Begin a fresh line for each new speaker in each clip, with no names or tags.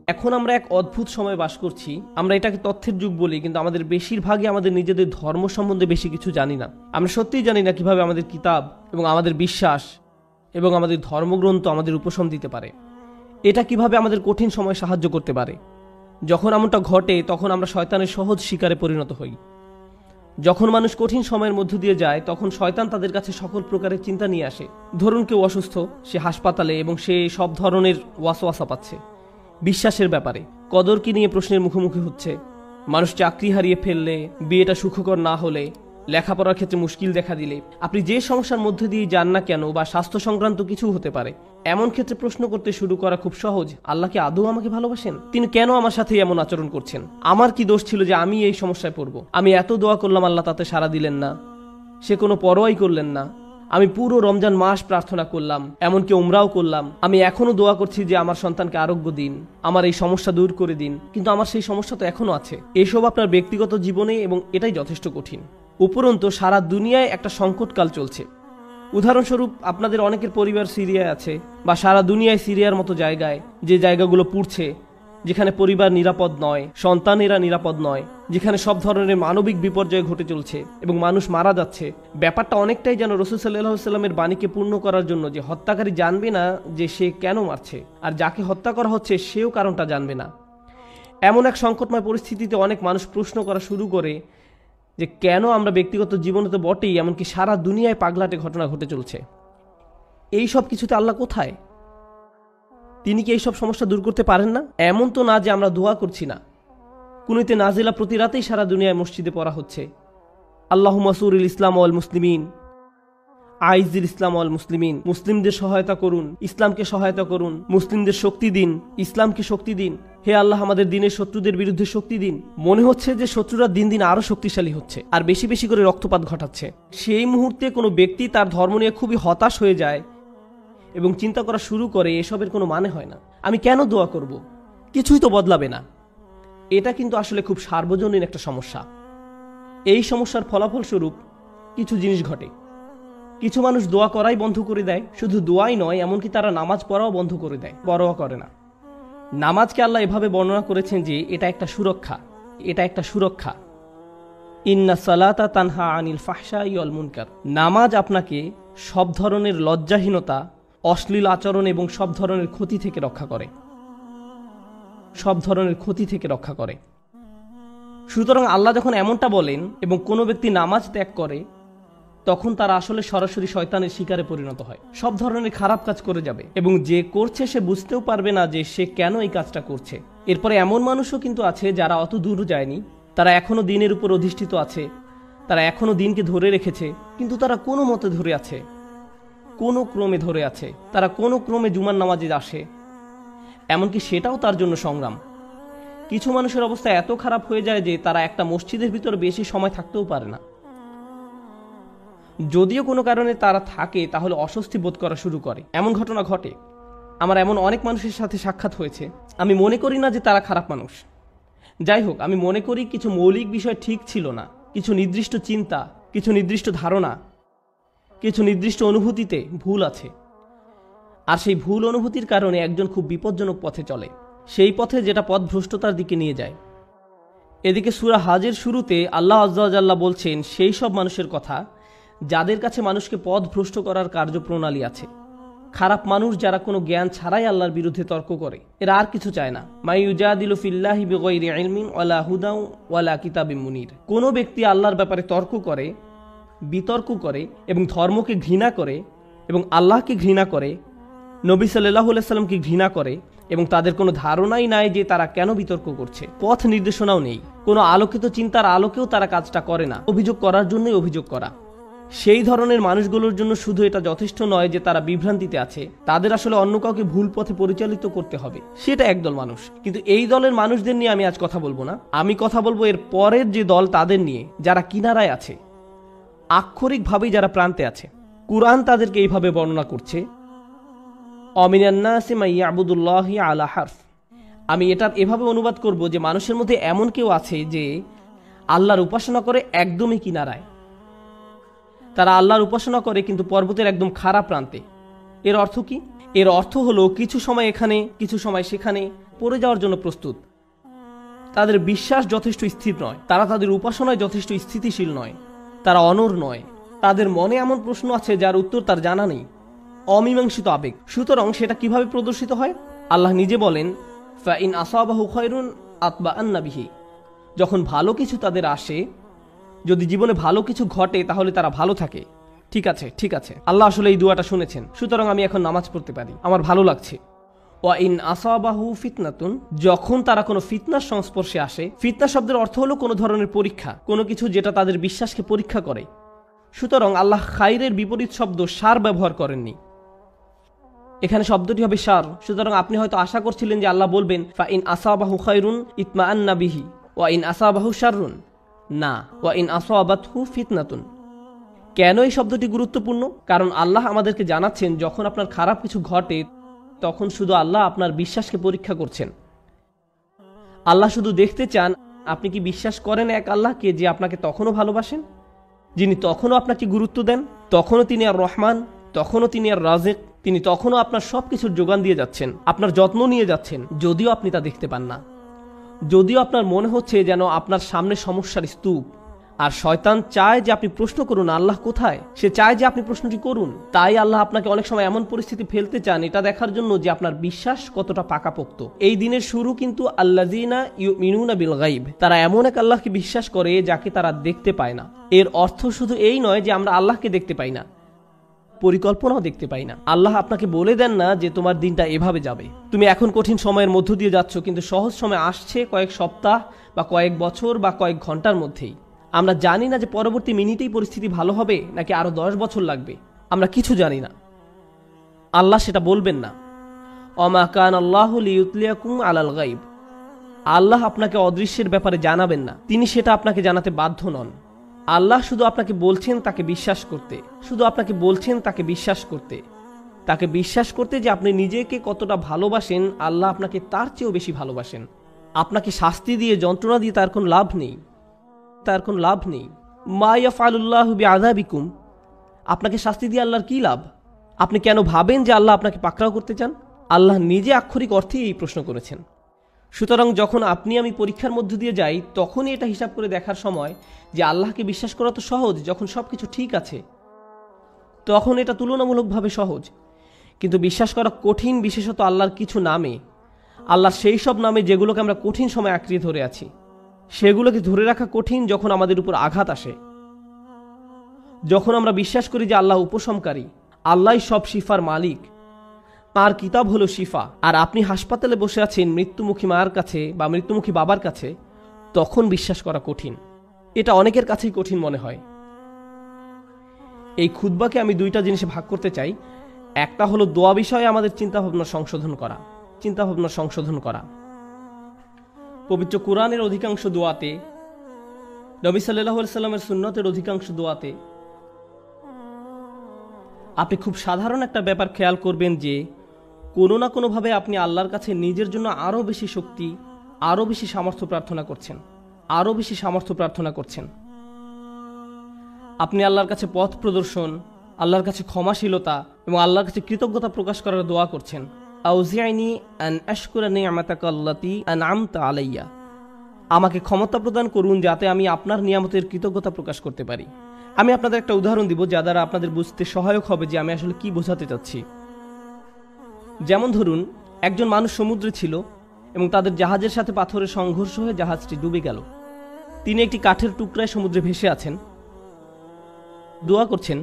এখন আমরা এক অদ্ভুত সময়ে বাস করছি। আমরা এটাকে তথ্যের যুগ বলি, কিন্তু আমাদের বেশিরভাগই আমাদের নিজেদের ধর্ম সম্বন্ধে বেশি কিছু জানি না। আমরা সত্যিই জানি না কিভাবে আমাদের কিতাব এবং আমাদের বিশ্বাস এবং আমাদের ধর্মগ্রন্থ আমাদের উপশম দিতে পারে। এটা কিভাবে আমাদের কঠিন সময়ে সাহায্য করতে পারে। যখন এমনটা ঘটে তখন আমরা শয়তানের সহজ শিকারে পরিণত হই। যখন মানুষ কঠিন সময়ের মধ্য দিয়ে যায় তখন শয়তান তাদের কাছে সকল প্রকারের চিন্তা নিয়ে আসে। ধরুন কেউ অসুস্থ, সে হাসপাতালে এবং সে সব ধরনের ওয়াসওয়াসা পাচ্ছে বিশ্বাসের ব্যাপারে। কদর কি নিয়ে প্রশ্নের মুখোমুখি হচ্ছে। মানুষ চাকরি হারিয়ে ফেললে, বিয়েটা সুখকর না হলে, লেখাপড়ার ক্ষেত্রে মুশকিল দেখা দিলে, আপনি যে সমস্যার মধ্যে দিয়ে যান না কেন, বা স্বাস্থ্য সংক্রান্ত কিছু হতে পারে, এমন ক্ষেত্রে প্রশ্ন করতে শুরু করা খুব সহজ। আল্লাহ কি আদৌ আমাকে ভালোবাসেন? তিনি কেন আমার সাথে এমন আচরণ করছেন? আমার কি দোষ ছিল যে আমি এই সমস্যায় পড়ব? আমি এত দোয়া করলাম, আল্লাহ তাতে সাড়া দিলেন না, সে কোনো পরোয়াই করলেন না। আমি পুরো রমজান মাস প্রার্থনা করলাম, এমনকি উমরাও করলাম। আমি এখনো দোয়া করছি যে আমার সন্তানকে আরোগ্য দিন, আমার এই সমস্যা দূর করে দিন, কিন্তু আমার সেই সমস্যা তো এখনো আছে। এসব আপনার ব্যক্তিগত জীবনে, এবং এটাই যথেষ্ট কঠিন। উপরন্তু সারা দুনিয়ায় একটা সংকটকাল চলছে। উদাহরণস্বরূপ, আপনাদের অনেকের পরিবার সিরিয়ায় আছে, বা সারা দুনিয়ায় সিরিয়ার মতো জায়গায়, যে জায়গাগুলো পুড়ছে, যেখানে পরিবার নিরাপদ নয়, সন্তানেরা নিরাপদ নয়, যেখানে সব ধরনের মানবিক বিপর্যয় ঘটে চলছে এবং মানুষ মারা যাচ্ছে। ব্যাপারটা অনেকটাই যেন রাসূল সাল্লাল্লাহু আলাইহি ওয়াসাল্লামের বাণীকে পূর্ণ করার জন্য, যে হত্যাকারী জানবে না যে সে কেন মারছে, আর যাকে হত্যা করা হচ্ছে সেও কারণটা জানবে না। এমন এক সংকটময় পরিস্থিতিতে অনেক মানুষ প্রশ্ন করা শুরু করে যে কেন আমরা ব্যক্তিগত জীবনে তো বটেই, এমনকি সারা দুনিয়ায় পাগলাটে ঘটনা ঘটে চলছে। এই সব কিছুতে আল্লাহ কোথায়? তিনি কি এইসব সমস্যা দূর করতে পারেন না? এমন তো না যে আমরা দোয়া করছি না। কুনুতে নাজিলা প্রতি রাতেই সারা দুনিয়ায় মসজিদে পড়া হচ্ছে। আল্লাহুম্মা সুরিল ইসলাম ওয়াল মুসলিমিন, আইজিল ইসলাম ওয়াল মুসলিমিন। মুসলিমদের সহায়তা করুন, ইসলামকে সহায়তা করুন, মুসলিমদের শক্তি দিন, ইসলামকে শক্তি দিন। হে আল্লাহ, আমাদের দিনের শত্রুদের বিরুদ্ধে শক্তি দিন। মনে হচ্ছে যে শত্রুরা দিন দিন আরো শক্তিশালী হচ্ছে আর বেশি বেশি করে রক্তপাত ঘটাচ্ছে। সেই মুহূর্তে কোনো ব্যক্তি তার ধর্ম নিয়ে খুবই হতাশ হয়ে যায় এবং চিন্তা করা শুরু করে এসবের কোনো মানে হয় না, আমি কেন দোয়া করব, কিছুই তো বদলাবে না। এটা কিন্তু আসলে খুব সার্বজনীন একটা সমস্যা। এই সমস্যার ফলাফল স্বরূপ কিছু জিনিস ঘটে। কিছু মানুষ দোয়া করাই বন্ধ করে দেয়। শুধু দোয়াই নয়, এমনকি তারা নামাজ পড়াও বন্ধ করে দেয়, পরোয়া করে না। নামাজকে আল্লাহ এভাবে বর্ণনা করেছেন যে এটা একটা সুরক্ষা, এটা একটা সুরক্ষা। ইন্না সালাতা তানহা আনিল ফাহশাই ওয়াল মুনকার। নামাজ আপনাকে সব ধরনের লজ্জাহীনতা, অশ্লীল আচরণ এবং সব ধরনের ক্ষতি থেকে রক্ষা করে, সব ধরনের ক্ষতি থেকে রক্ষা করে। সুতরাং আল্লাহ যখন এমনটা বলেন এবং কোনো ব্যক্তি নামাজ ত্যাগ করে, তখন তারা আসলে সরাসরি শয়তানের শিকারে পরিণত হয়, সব ধরনের খারাপ কাজ করে যাবে এবং যে করছে সে বুঝতেও পারবে না যে সে কেন এই কাজটা করছে। এরপরে এমন মানুষও কিন্তু আছে যারা অত দূর যায়নি, তারা এখনো দিনের উপর অধিষ্ঠিত আছে, তারা এখনো দিনকে ধরে রেখেছে, কিন্তু তারা কোনো মতে ধরে আছে, কোনো ক্রমে ধরে আছে, তারা কোনো ক্রমে জুমার নামাজে আসে, এমনকি সেটাও তার জন্য সংগ্রাম। কিছু মানুষের অবস্থা এত খারাপ হয়ে যায় যে তারা একটা মসজিদের ভিতরে বেশি সময় থাকতেও পারে না। যদিও কোনো কারণে তারা থাকে, তাহলে অস্বস্তি বোধ করা শুরু করে। এমন ঘটনা ঘটে। আমার এমন অনেক মানুষের সাথে সাক্ষাৎ হয়েছে। আমি মনে করি না যে তারা খারাপ মানুষ। যাই হোক, আমি মনে করি কিছু মৌলিক বিষয় ঠিক ছিল না, কিছু নির্দিষ্ট চিন্তা, কিছু নির্দিষ্ট ধারণা, কিছু নির্দিষ্ট অনুভূতিতে ভুল আছে। আর সেই ভুল অনুভূতির কারণে একজন খুব বিপজ্জনক পথে চলে, সেই পথে যেটা পথভ্রষ্টতার দিকে নিয়ে যায়। এদিকে সূরা হাজের শুরুতে আল্লাহ আযজা ওয়া জাল্লা বলছেন সেই সব মানুষের কথা যাদের কাছে মানুষকে পথভ্রষ্ট করার কার্যপ্রণালী আছে। খারাপ মানুষ যারা কোনো জ্ঞান ছাড়াই আল্লাহর বিরুদ্ধে তর্ক করে, এরা আর কিছু চায় না। মা ইউজাদিলু ফিল্লাহি বিগাইরি ইলমিন ওয়ালা হুদাও ওয়ালা কিতাবিম মুনির। কোনো ব্যক্তি আল্লাহর ব্যাপারে তর্ক করে, বিতর্ক করে এবং ধর্মকে ঘৃণা করে এবং আল্লাহকে ঘৃণা করে, নবী সাল্লাল্লাহু আলাইহি সাল্লামকে ঘৃণা করে এবং তাদের কোনো ধারণাই নাই যে তারা কেন বিতর্ক করছে, পথ নির্দেশনাও নেই, কোনো আলোকিত চিন্তার আলোকেও তারা কাজটা করে না, অভিযোগ করার জন্যই অভিযোগ করা। সেই ধরনের মানুষগুলোর জন্য শুধু এটা যথেষ্ট নয় যে তারা বিভ্রান্তিতে আছে, তাদের আসলে অন্য কাউকে ভুল পথে পরিচালিত করতে হবে। সেটা একদল মানুষ। কিন্তু এই দলের মানুষদের নিয়ে আমি আজ কথা বলবো না। আমি কথা বলবো এর পরের যে দল, তাদের নিয়ে, যারা কিনারায় আছে, আক্ষরিকভাবেই যারা প্রান্তে আছে। কুরআন তাদেরকে এইভাবে বর্ণনা করছে, অমিনান নাসি মান ইয়াবুদুল্লাহি আলা হারফ। আমি এটার এভাবে অনুবাদ করব যে মানুষের মধ্যে এমন কেউ আছে যে আল্লাহর উপাসনা করে একদমই কিনারায়। তারা আল্লাহর উপাসনা করে কিন্তু পর্বতের একদম খারাপ প্রান্তে। এর অর্থ কি? এর অর্থ হলো কিছু সময় এখানে, কিছু সময় সেখানে, পড়ে যাওয়ার জন্য প্রস্তুত। তাদের বিশ্বাস যথেষ্ট স্থির নয়, তারা তাদের উপাসনায় যথেষ্ট স্থিতিশীল নয়, তারা অনড় নয়, তাদের মনে এমন প্রশ্ন আছে যার উত্তর তার জানা নেই, অমীমাংসিত আবেগ। সুতরাং সেটা কিভাবে প্রদর্শিত হয়? আল্লাহ নিজে বলেন, ফাইন আসাবাহু খায়রুন আতবাআন্না বিহি। যখন ভালো কিছু তাদের আসে, যদি জীবনে ভালো কিছু ঘটে, তাহলে তারা ভালো থাকে। ঠিক আছে, ঠিক আছে, আল্লাহ আসলে এই দুয়াটা শুনেছেন, সুতরাং আমি এখন নামাজ পড়তে পারি, আমার ভালো লাগছে। ওয়া ইন আসাবাহু ফিতনাতুন, যখন তারা কোনো ফিতনার সংস্পর্শে আসে, ফিতনা শব্দের অর্থ হলো কোনো ধরনের পরীক্ষা, কোনো কিছু যেটা তাদের বিশ্বাসকে পরীক্ষা করে। সুতরাং আল্লাহ খায়রের বিপরীত শব্দ শার ব্যবহার করেননি, এখানে শব্দটি হবে শার। সুতরাং আপনি হয়তো আশা করছিলেন যে আল্লাহ বলবেন ফা ইন আসাবাহু খায়রুন ইতমাআন্না বিহি ওয়া ইন আসাবাহু শাররুন। না, ওয়া ইন আসাবাতহু ফিতনাতুন। কেন এই শব্দটি গুরুত্বপূর্ণ? কারণ আল্লাহ আমাদেরকে জানাচ্ছেন, যখন আপনার খারাপ কিছু ঘটে, তখন শুধু আল্লাহ আপনার বিশ্বাসকে পরীক্ষা করছেন। আল্লাহ শুধু দেখতে চান আপনি কি বিশ্বাস করেন এক আল্লাহকে, যে আপনাকে তখনও ভালোবাসেন, যিনি তখনও আপনাকে গুরুত্ব দেন, তখনও তিনি আর রহমান, তখনও তিনি আর রাজিক, তিনি তখনও আপনার সবকিছুর যোগান দিয়ে যাচ্ছেন, আপনার যত্ন নিয়ে যাচ্ছেন, যদিও আপনি তা দেখতে পান না, যদিও আপনার মনে হচ্ছে যেন আপনার সামনে সমস্যার স্তূপ। আর শয়তান চায় যে আপনি প্রশ্ন করুন আল্লাহ কোথায়, সে চায় যে আপনি প্রশ্নটি করুন। তাই আল্লাহ আপনাকে অনেক সময় এমন পরিস্থিতি ফেলতে চান, এটা দেখার জন্য যে আপনার বিশ্বাস কতটা পাকাপোক্ত। এই দিনের শুরু কিন্তু আল্লাযীনা ইউমিনুনা বিল গায়ব, তারা এমন এক আল্লাহকে বিশ্বাস করে যাকে তারা দেখতে পায় না। এর অর্থ শুধু এই নয় যে আমরা আল্লাহকে দেখতে পাই না, পরিকল্পনাও দেখতে পাই না। আল্লাহ আপনাকে বলে দেন না যে তোমার দিনটা এভাবে যাবে, তুমি এখন কঠিন সময়ের মধ্য দিয়ে যাচ্ছ, কিন্তু সহজ সময় আসছে কয়েক সপ্তাহ বা কয়েক বছর বা কয়েক ঘন্টার মধ্যেই। আমরা জানি না যে পরবর্তী মিনিটেই পরিস্থিতি ভালো হবে নাকি আরো 10 বছর লাগবে, আমরা কিছু জানি না। আল্লাহ সেটা বলবেন না। ওমা কান আল্লাহু লিইউতলিয়াকুম আলাল গায়ব, আল্লাহ আপনাকে অদৃশ্যের ব্যাপারে জানাবেন না, তিনি সেটা আপনাকে জানাতে বাধ্য নন। আল্লাহ শুধু আপনাকে বলছেন তাকে বিশ্বাস করতে, শুধু আপনাকে বলছেন তাকে বিশ্বাস করতে, তাকে বিশ্বাস করতে যে আপনি নিজেকে কতটা ভালোবাসেন, আল্লাহ আপনাকে তার চেয়েও বেশি ভালোবাসেন। আপনাকে শাস্তি দিয়ে, যন্ত্রণা দিয়ে তার কোনো লাভ নেই, তার কোনো লাভ নেই। মা ইয়াফআলুল্লাহু বিআযাবিকুম, আপনাকে শাস্তি দিয়ে আল্লাহর কি লাভ? আপনি কেন ভাবেন যে আল্লাহ আপনাকে পাকড়াও করতে চান? আল্লাহ নিজে আক্ষরিক অর্থেই এই প্রশ্ন করেছেন। সুতরাং যখন আপনি আমি পরীক্ষার মধ্য দিয়ে যাই, তখনই এটা হিসাব করে দেখার সময় যে আল্লাহকে বিশ্বাস করা তো সহজ, যখন সবকিছু ঠিক আছে তখন এটা তুলনামূলকভাবে সহজ। কিন্তু বিশ্বাস করা কঠিন, বিশেষত আল্লাহর কিছু নামে, আল্লাহর সেই সব নামে যেগুলোকে আমরা কঠিন সময় আঁকড়িয়ে ধরে আছি, সেগুলোকে ধরে রাখা কঠিন যখন আমাদের উপর আঘাত আসে। যখন আমরা বিশ্বাস করি যে আল্লাহ উপশমকারী, আল্লাহই সব শিফার মালিক, তার কিতাব হলো শিফা, আর আপনি হাসপাতালে বসে আছেন মৃত্যুমুখী মায়ের কাছে বা মৃত্যুমুখী বাবার কাছে, তখন বিশ্বাস করা কঠিন। এটা অনেকের কাছেই কঠিন মনে হয়। এই খুতবাকে আমি দুইটা জিনিসে ভাগ করতে চাই। একটা হলো দোয়া বিষয়ে আমাদের চিন্তাভাবনা সংশোধন করা। পবিত্র কোরআনের অধিকাংশ দোয়াতে, নবী সাল্লাল্লাহু আলাইহি সাল্লামের সুন্নতের অধিকাংশ দোয়াতে আপনি খুব সাধারণ একটা ব্যাপার খেয়াল করবেন যে কোনো না কোনোভাবে আপনি আল্লাহর কাছে নিজের জন্য আরও বেশি শক্তি, আরও বেশি সামর্থ্য প্রার্থনা করছেন। আপনি আল্লাহর কাছে পথ প্রদর্শন, আল্লাহর কাছে ক্ষমাশীলতা এবং আল্লাহর কাছে কৃতজ্ঞতা প্রকাশ করার দোয়া করছেন। আউজিআইনি আন আশকুরা নি'মাতাকা আল্লাতী আন'আমতা আলাইয়া, আমাকে ক্ষমতা প্রদান করুন যাতে আমি আপনার নিয়ামতের কৃতজ্ঞতা প্রকাশ করতে পারি। আমি আপনাদের একটা উদাহরণ দিব যা দ্বারা আপনাদের বুঝতে সহায়ক হবে যে আমি আসলে কি বোঝাতে চাচ্ছি। যেমন ধরুন, একজন মানুষ সমুদ্রে ছিল এবং তাদের জাহাজের সাথে পাথরের সংঘর্ষ হয়ে জাহাজটি ডুবে গেল। তিনি একটি কাঠের টুকরায় সমুদ্রে ভেসে আছেন, দোয়া করছেন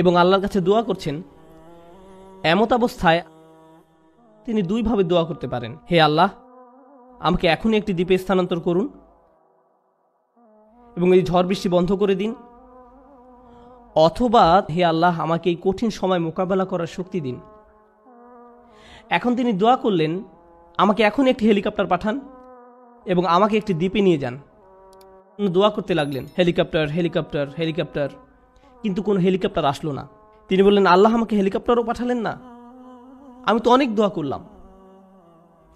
এবং আল্লাহর কাছে দোয়া করছেন। এমত অবস্থায় তিনি দুইভাবে দোয়া করতে পারেন। হে আল্লাহ, আমাকে এখনই একটি দ্বীপে স্থানান্তর করুন এবং এই ঝড় বৃষ্টি বন্ধ করে দিন, অথবা হে আল্লাহ, আমাকে এই কঠিন সময় মোকাবেলা করার শক্তি দিন। এখন তিনি দোয়া করলেন, আমাকে এখনই একটি হেলিকপ্টার পাঠান এবং আমাকে একটি দ্বীপে নিয়ে যান। দোয়া করতে লাগলেন, হেলিকপ্টার হেলিকপ্টার হেলিকপ্টার, কিন্তু কোনো হেলিকপ্টার আসলো না। তিনি বললেন, আল্লাহ, আমাকে হেলিকপ্টারও পাঠালেন না, আমি তো অনেক দোয়া করলাম,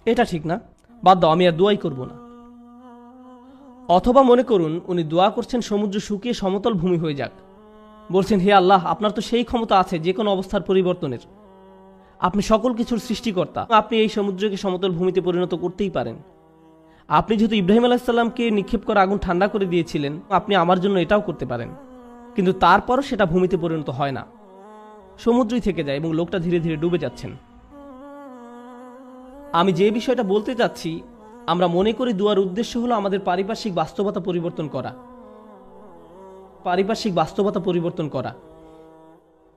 এটা ঠিক না, বাদ দাও, আমি আর দোয়াই করব না। অথবা মনে করুন উনি দোয়া করছেন সমুদ্র শুকিয়ে সমতল ভূমি হয়ে যাক, বলছেন, হে আল্লাহ, আপনার তো সেই ক্ষমতা আছে যে কোনো অবস্থার পরিবর্তনের, আপনি সকল কিছুর সৃষ্টিকর্তা। আপনি এই সমুদ্রকে সমতল ভূমিতে পরিণত করতেই পারেন। আপনি যেহেতু ইব্রাহিম আলাইহিস সালামকে নিক্ষেপ করা আগুন ঠান্ডা করে দিয়েছিলেন, আপনি আমার জন্য এটাও করতে পারেন। কিন্তু তারপরও সেটা ভূমিতে পরিণত হয় না, সমুদ্রই থেকে যায় এবং লোকটা ধীরে ধীরে ডুবে যাচ্ছেন। আমি যে বিষয়টা বলতে চাচ্ছি, আমরা মনে করি দোয়ার উদ্দেশ্য হলো আমাদের পারিপার্শ্বিক বাস্তবতা পরিবর্তন করা।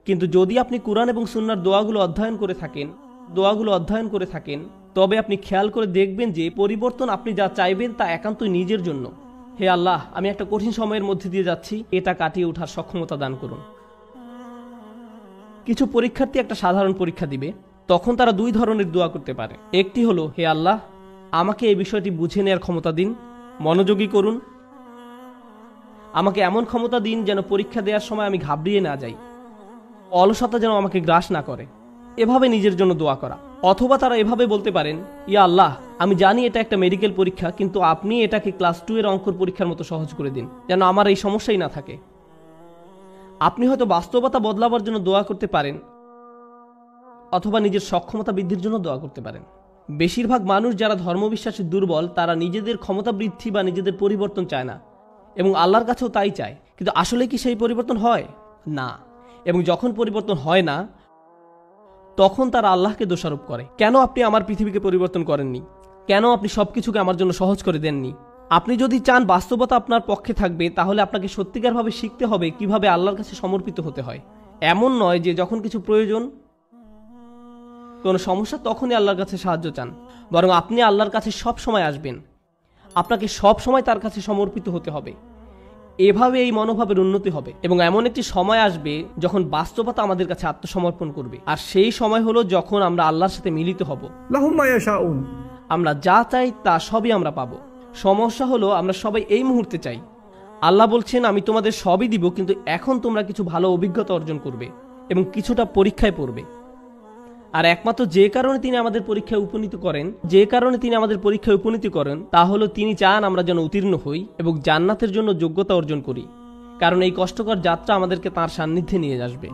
কিন্তু যদি আপনি কুরআন এবং সুন্নাহর দোয়াগুলো অধ্যয়ন করে থাকেন, তবে আপনি খেয়াল করে দেখবেন যে পরিবর্তন আপনি যা চাইবেন তা একান্তই নিজের জন্য। হে আল্লাহ, আমি একটা কঠিন সময়ের মধ্যে দিয়ে যাচ্ছি, এটা কাটিয়ে ওঠার সক্ষমতা দান করুন। কিছু পরীক্ষার্থী একটা সাধারণ পরীক্ষা দিবে, তখন তারা দুই ধরনের দোয়া করতে পারে। একটি হলো, হে আল্লাহ, আমাকে এই বিষয়টি বুঝে নেওয়ার ক্ষমতা দিন, মনোযোগী করুন। আমাকে এমন ক্ষমতা দিন যেন পরীক্ষা দেওয়ার সময় আমি ঘাবড়িয়ে না যাই, অলসতা যেন আমাকে গ্রাস না করে। এভাবে নিজের জন্য দোয়া করা। অথবা তারা এভাবে বলতে পারেন, ইয়া আল্লাহ, আমি জানি এটা একটা মেডিকেল পরীক্ষা, কিন্তু আপনি এটাকে ক্লাস 2 এর অঙ্কর পরীক্ষার মতো সহজ করে দিন, যেন আমার এই সমস্যাই না থাকে। আপনি হয়তো বাস্তবতা বদলাবার জন্য দোয়া করতে পারেন, অথবা নিজের সক্ষমতা বৃদ্ধির জন্য দোয়া করতে পারেন। বেশিরভাগ মানুষ যারা ধর্মবিশ্বাসে দুর্বল, তারা নিজেদের ক্ষমতা বৃদ্ধি বা নিজেদের পরিবর্তন চায় না, এবং আল্লাহর কাছেও তাই চায়। কিন্তু আসলে কি সেই পরিবর্তন হয় না? এবং যখন পরিবর্তন হয় না, তখন তারা আল্লাহকে দোষারোপ করে। কেন আপনি আমার পৃথিবীকে পরিবর্তন করেননি? কেন আপনি সবকিছুকে আমার জন্য সহজ করে দেননি? আপনি যদি চান বাস্তবতা আপনার পক্ষে থাকবে, তাহলে আপনাকে সত্যিকারভাবে শিখতে হবে কিভাবে আল্লাহর কাছে সমর্পিত হতে হয়। এমন নয় যে যখন কিছু প্রয়োজন, কোনো সমস্যা, তখনই আল্লাহর কাছে সাহায্য চান, বরং আপনি আল্লাহর কাছে সব সময় আসবেন। আপনাকে সব সময় তার কাছে সমর্পিত হতে হবে। এভাবে এই মনোভাবের উন্নতি হবে, এবং এমন একটি সময় আসবে যখন বাস্তবতা আমাদের কাছে আত্মসমর্পণ করবে। আর সেই সময় হলো যখন আমরা আল্লাহর সাথে মিলিত হব।
লাহুম মা ইয়াশাউন।
আমরা যা চাই তা সবই আমরা পাবো। সমস্যা হলো আমরা সবাই এই মুহূর্তে চাই। আল্লাহ বলছেন, আমি তোমাদের সবই দিব, কিন্তু এখন তোমরা কিছু ভালো অভিজ্ঞতা অর্জন করবে এবং কিছুটা পরীক্ষায় পড়বে। আর একমাত্র যে কারণে তিনি আমাদের পরীক্ষায় উপনীত করেন, তা হলো তিনি চান আমরা যেন উত্তীর্ণ হই এবং জান্নাতের জন্য যোগ্যতা অর্জন করি, কারণ এই কষ্টকর যাত্রা আমাদেরকে তাঁর সান্নিধ্যে নিয়ে আসবে।